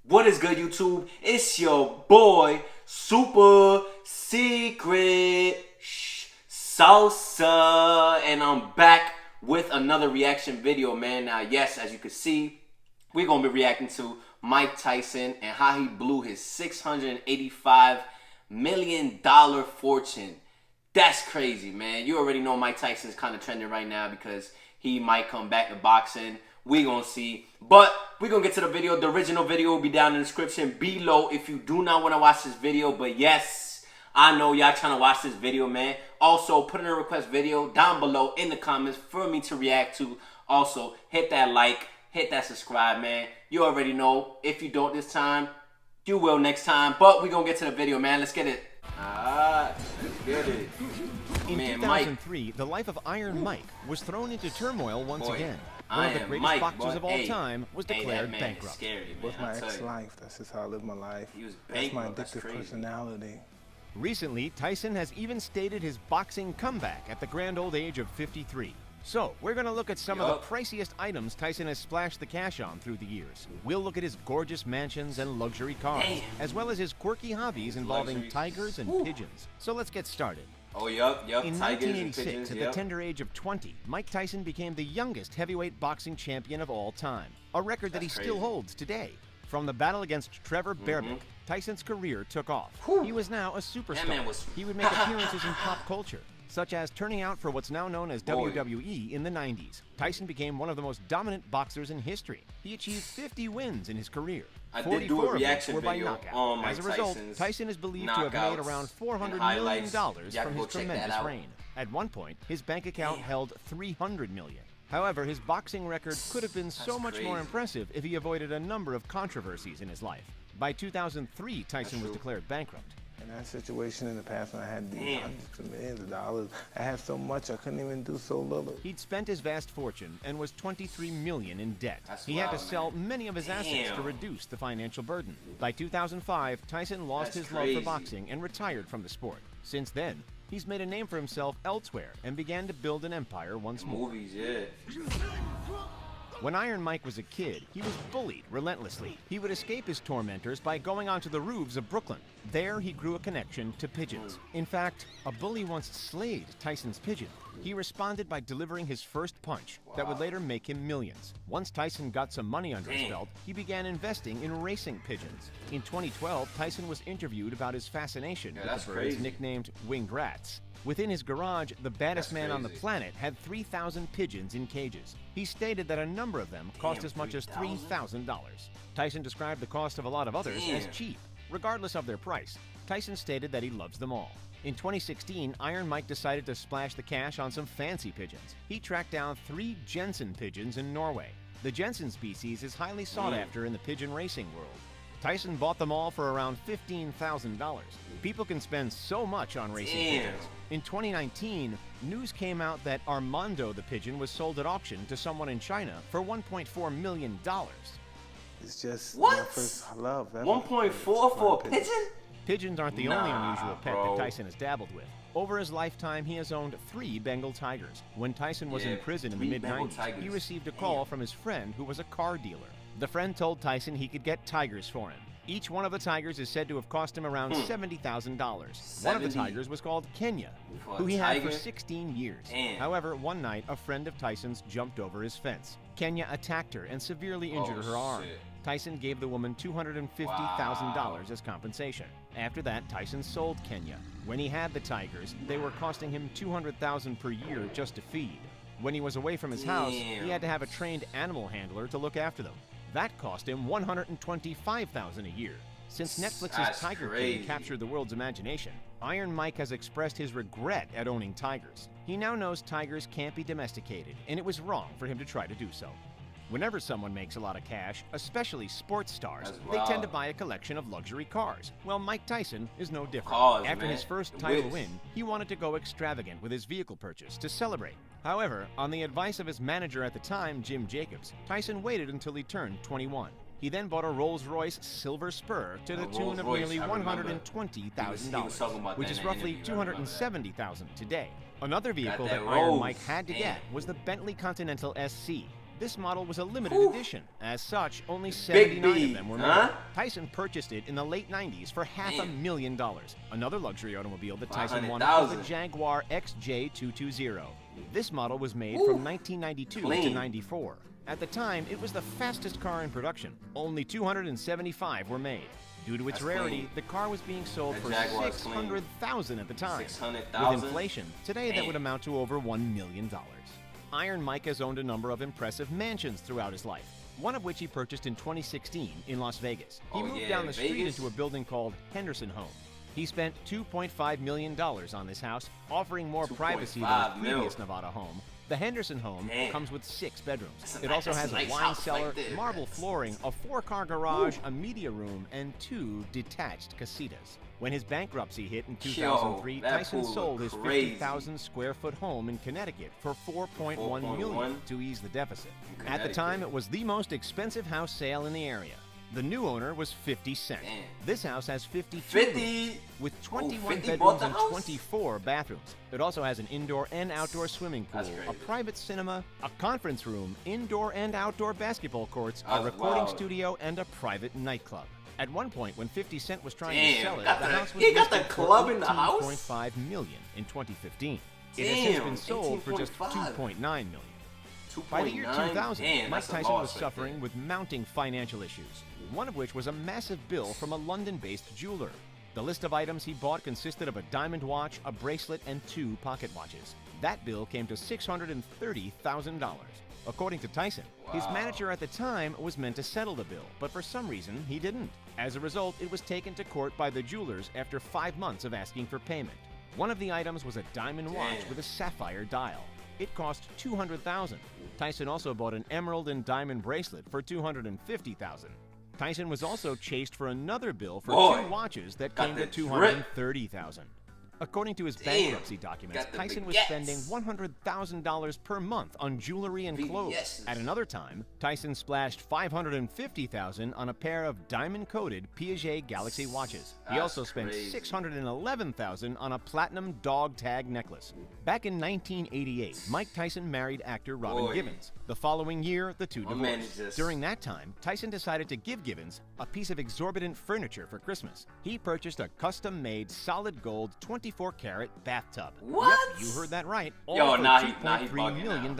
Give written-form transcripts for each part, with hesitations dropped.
What is good, YouTube? It's your boy, Super Secret Salsa, and I'm back with another reaction video, man. Now, yes, as you can see, we're going to be reacting to Mike Tyson and how he blew his $685 million fortune. That's crazy, man. You already know Mike Tyson's kind of trending right now because he might come back to boxing. We gonna see. But we gonna get to the video. The original video will be down in the description below if you do not want to watch this video. But yes, I know y'all trying to watch this video, man. Also, put in a request video down below in the comments for me to react to. Also, hit that like, hit that subscribe, man. You already know. If you don't this time, you will next time. But we gonna get to the video, man. Let's get it. Alright, let's get it. In 2003, the life of Iron Mike was thrown into turmoil once again. One of the greatest boxers of all time was declared bankrupt. Scary, with my ex-life, that's just how I live my life. That's my addictive personality. Recently, Tyson has even stated his boxing comeback at the grand old age of 53. So, we're going to look at some of the priciest items Tyson has splashed the cash on through the years. We'll look at his gorgeous mansions and luxury cars, as well as his quirky hobbies involving tigers and pigeons. So let's get started. Oh, yup. In 1986, at the tender age of 20, Mike Tyson became the youngest heavyweight boxing champion of all time, a record that he still holds today. From the battle against Trevor Berbick, Tyson's career took off. He was now a superstar. He would make appearances in pop culture, such as turning out for what's now known as WWE in the 90s. Tyson became one of the most dominant boxers in history. He achieved 50 wins in his career. I did do a reaction were by video knockout. on Mike As a result, Tyson's Tyson is believed to have made around $400 million from his tremendous reign. At one point, his bank account held $300 million. However, his boxing record could have been so much more impressive if he avoided a number of controversies in his life. By 2003, Tyson was declared bankrupt. In that situation in the past when I had these hundreds of millions of dollars, I had so much I couldn't even do so little. He'd spent his vast fortune and was $23 million in debt. He had to sell many of his assets to reduce the financial burden. By 2005, Tyson lost his love for boxing and retired from the sport. Since then, he's made a name for himself elsewhere and began to build an empire once more. When Iron Mike was a kid, he was bullied relentlessly. He would escape his tormentors by going onto the roofs of Brooklyn. There, he grew a connection to pigeons. In fact, a bully once slayed Tyson's pigeon. He responded by delivering his first punch that would later make him millions. Once Tyson got some money under his belt, he began investing in racing pigeons. In 2012, Tyson was interviewed about his fascination with the birds nicknamed winged rats. Within his garage, the baddest man on the planet had 3,000 pigeons in cages. He stated that a number of them cost as much as $3,000. Tyson described the cost of a lot of others as cheap. Regardless of their price, Tyson stated that he loves them all. In 2016, Iron Mike decided to splash the cash on some fancy pigeons. He tracked down 3 Jensen pigeons in Norway. The Jensen species is highly sought after in the pigeon racing world. Tyson bought them all for around $15,000. People can spend so much on racing pigeons. In 2019, news came out that Armando the pigeon was sold at auction to someone in China for $1.4 million. It's just my first love. 1.4 for a pigeon? Pigeons aren't the only unusual pet that Tyson has dabbled with. Over his lifetime, he has owned 3 Bengal tigers. When Tyson was in prison in the mid-90s, he received a call from his friend who was a car dealer. The friend told Tyson he could get tigers for him. Each one of the tigers is said to have cost him around $70,000. One of the tigers was called Kenya, who he had for 16 years. However, one night, a friend of Tyson's jumped over his fence. Kenya attacked her and severely injured her arm. Tyson gave the woman $250,000 as compensation. After that, Tyson sold Kenya. When he had the tigers, they were costing him $200,000 per year just to feed. When he was away from his house, he had to have a trained animal handler to look after them. That cost him $125,000 a year. Since Netflix's Tiger King captured the world's imagination, Iron Mike has expressed his regret at owning tigers. He now knows tigers can't be domesticated, and it was wrong for him to try to do so. Whenever someone makes a lot of cash, especially sports stars, they tend to buy a collection of luxury cars. Well, Mike Tyson is no different. After his first title win, he wanted to go extravagant with his vehicle purchase to celebrate. However, on the advice of his manager at the time, Jim Jacobs, Tyson waited until he turned 21. He then bought a Rolls-Royce Silver Spur to the tune of nearly $120,000, which is roughly $270,000 today. Another vehicle that Iron Mike had to get was the Bentley Continental SC. This model was a limited edition. As such, only 79 of them were made. Tyson purchased it in the late 90s for $500,000. Another luxury automobile that Tyson wanted was the Jaguar XJ220. This model was made from 1992 to 94. At the time, it was the fastest car in production. Only 275 were made. Due to its rarity, the car was being sold for $600,000 at the time. With inflation, today that would amount to over $1 million. Iron Mike has owned a number of impressive mansions throughout his life, one of which he purchased in 2016 in Las Vegas. He moved down the street into a building called Henderson Home. He spent $2.5 million on this house, offering more privacy than his previous Nevada home. The Henderson home comes with 6 bedrooms. It also has a wine cellar, marble flooring, a 4-car garage, a media room, and 2 detached casitas. When his bankruptcy hit in 2003, Tyson sold his 50,000 square foot home in Connecticut for $4.1 million to ease the deficit. At the time, it was the most expensive house sale in the area. The new owner was 50 Cent. This house has 52 rooms, with 21 bedrooms and 24 bathrooms. It also has an indoor and outdoor swimming pool, a private cinema, a conference room, indoor and outdoor basketball courts, a recording studio, and a private nightclub. At one point, when 50 Cent was trying to sell it, the house was listed for $18.5 million in 2015. It has since been sold for just $2.9 million. By the year 2000, Mike Tyson was suffering with mounting financial issues, one of which was a massive bill from a London-based jeweler. The list of items he bought consisted of a diamond watch, a bracelet, and 2 pocket watches. That bill came to $630,000. According to Tyson, his manager at the time was meant to settle the bill, but for some reason he didn't. As a result, it was taken to court by the jewelers after 5 months of asking for payment. One of the items was a diamond watch with a sapphire dial. It cost $200,000. Tyson also bought an emerald and diamond bracelet for $250,000. Tyson was also chased for another bill for 2 watches that came to $230,000. According to his bankruptcy documents, Tyson was spending $100,000 per month on jewelry and clothes. At another time, Tyson splashed $550,000 on a pair of diamond-coated Piaget Galaxy watches. He also spent $611,000 on a platinum dog tag necklace. Back in 1988, Mike Tyson married actor Robin Givens. The following year, the two divorced. During that time, Tyson decided to give Givens a piece of exorbitant furniture for Christmas. He purchased a custom-made solid gold 24-karat bathtub. What? Yep, you heard that right. All for $2.3 million.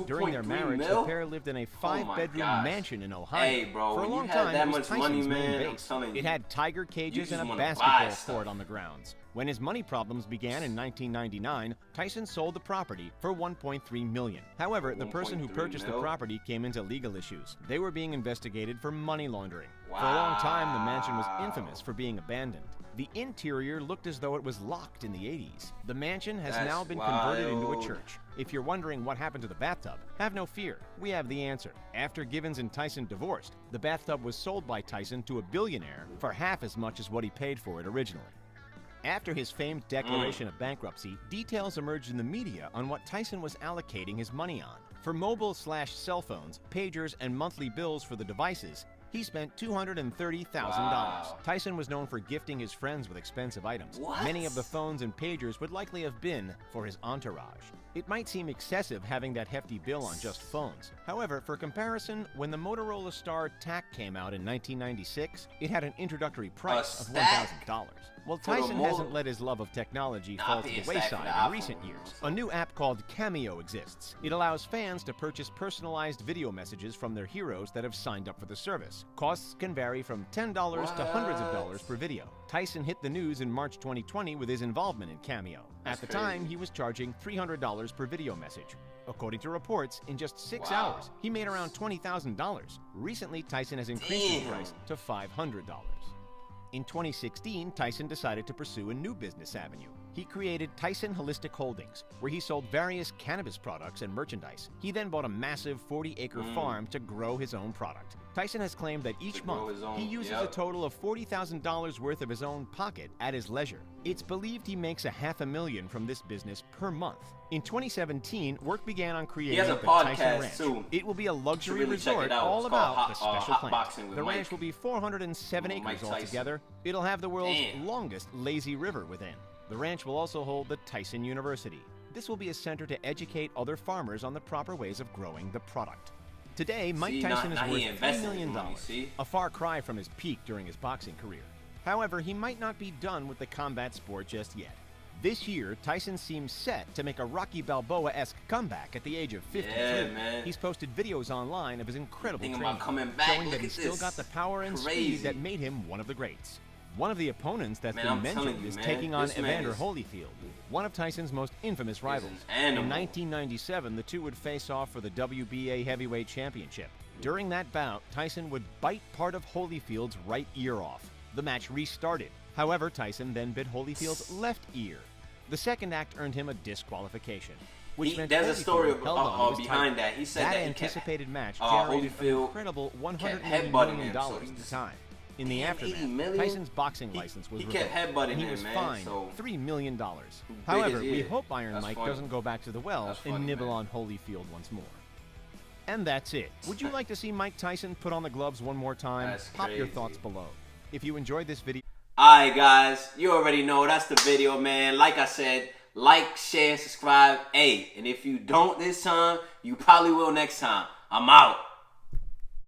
During their marriage, the pair lived in a 5-bedroom mansion in Ohio. Hey, bro, for a long time, it was Tyson's main base. It had tiger cages and a basketball court on the grounds. When his money problems began in 1999, Tyson sold the property for $1.3 million. However, the person who purchased the property came into legal issues. They were being investigated for money laundering. For a long time, the mansion was infamous for being abandoned. The interior looked as though it was locked in the 80s. The mansion has now been converted into a church. If you're wondering what happened to the bathtub, have no fear. We have the answer. After Givens and Tyson divorced, the bathtub was sold by Tyson to a billionaire for half as much as what he paid for it originally. After his famed declaration of bankruptcy, details emerged in the media on what Tyson was allocating his money on. For mobile/cell phones, pagers, and monthly bills for the devices, he spent $230,000. Tyson was known for gifting his friends with expensive items. Many of the phones and pagers would likely have been for his entourage. It might seem excessive having that hefty bill on just phones. However, for comparison, when the Motorola Star TAC came out in 1996, it had an introductory price of $1,000. Well, Tyson hasn't let his love of technology fall to the wayside in recent years. A new app called Cameo exists. It allows fans to purchase personalized video messages from their heroes that have signed up for the service. Costs can vary from $10 to hundreds of dollars per video. Tyson hit the news in March 2020 with his involvement in Cameo. At the time, he was charging $300 per video message. According to reports, in just 6 hours, he made around $20,000. Recently, Tyson has increased the price to $500. In 2016, Tyson decided to pursue a new business avenue. He created Tyson Holistic Holdings, where he sold various cannabis products and merchandise. He then bought a massive 40-acre farm to grow his own product. Tyson has claimed that each month he uses a total of $40,000 worth of his own pocket at his leisure. It's believed he makes $500,000 from this business per month. In 2017, work began on creating the Tyson Ranch. Too. It will be a luxury resort all about the special plant. The ranch will be 407 acres altogether. It'll have the world's longest lazy river within. The ranch will also hold the Tyson University. This will be a center to educate other farmers on the proper ways of growing the product. Today, Mike Tyson is worth $3 million, a far cry from his peak during his boxing career. However, he might not be done with the combat sport just yet. This year, Tyson seems set to make a Rocky Balboa-esque comeback at the age of 53. Yeah, man. He's posted videos online of his incredible training, coming back. showing that he's still got the power and speed that made him one of the greats. One of the opponents that's been mentioned is taking on Evander Holyfield, one of Tyson's most infamous rivals. In 1997, the two would face off for the WBA Heavyweight Championship. During that bout, Tyson would bite part of Holyfield's right ear off. The match restarted. However, Tyson then bit Holyfield's left ear. The second act earned him a disqualification, which meant there's a story behind that. He said that anticipated match generated an incredible $180 million at the time. In the aftermath, Tyson's boxing license was revoked, and he was fined $3 million. However, we hope Iron Mike doesn't go back to the well and nibble on Holyfield once more. And that's it. Would you like to see Mike Tyson put on the gloves one more time? Pop your thoughts below. If you enjoyed this video... Alright guys, you already know that's the video, man. Like I said, like, share, subscribe. Hey, and if you don't this time, you probably will next time. I'm out.